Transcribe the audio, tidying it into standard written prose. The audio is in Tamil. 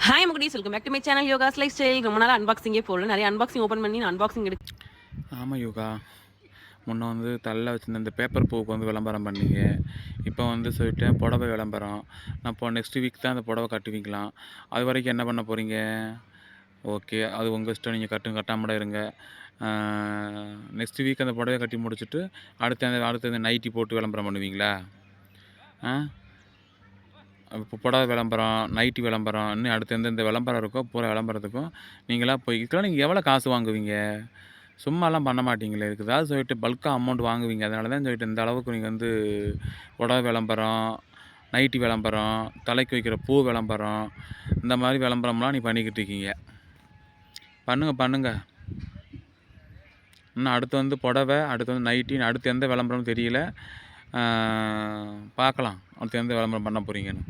ஹாய் முகுடீஸ், welcome back to my channel Yoga's lifestyle. ரொம்ப நாள் அன்பாக்சிங்கே போடல. நிறைய அன்பாக்சிங் ஓப்பன் பண்ணி நான் அன்பாக்சிங் எடுத்து. ஆமாம் யோகா, முன்ன வந்து தள்ள வச்சுருந்த இந்த பேப்பர் பூவுக்கு வந்து விளம்பரம் பண்ணீங்க. இப்போ வந்து சொல்லிட்டேன் புடவை விளம்பரம். நான் இப்போ நெக்ஸ்ட் வீக் தான் அந்த புடவை கட்டுவீங்களாம். அது வரைக்கும் என்ன பண்ண போகிறீங்க? ஓகே, அது உங்கள் இஷ்டம். நீங்கள் கட்டாமட இருங்க. நெக்ஸ்ட் வீக் அந்த புடவை கட்டி முடிச்சுட்டு அடுத்த நைட்டி போட்டு விளம்பரம் பண்ணுவீங்களா? இப்போ புடவை விளம்பரம், நைட்டி விளம்பரம், இன்னும் அடுத்து எந்தெந்த விளம்பரம் இருக்கோ பூரா விளம்பரத்துக்கும் நீங்களாக போய் இதுக்கெல்லாம் நீங்கள் எவ்வளோ காசு வாங்குவீங்க? சும்மாலாம் பண்ண மாட்டீங்களே. இதுக்கு ஏதாவது சொல்லிட்டு பல்காக அமௌண்ட் வாங்குவீங்க. அதனால தான் சொல்லிட்டு இந்த அளவுக்கு நீங்கள் வந்து புடவை விளம்பரம், நைட்டி விளம்பரம், தலைக்கு வைக்கிற பூ விளம்பரம், இந்த மாதிரி விளம்பரம்லாம் நீ பண்ணிக்கிட்டு இருக்கீங்க. பண்ணுங்கள். இன்னும் அடுத்து வந்து புடவை, அடுத்து வந்து நைட்டி, அடுத்து எந்த விளம்பரம்னு தெரியல. பார்க்கலாம் அடுத்து எந்த விளம்பரம் பண்ண போகிறீங்கன்னு.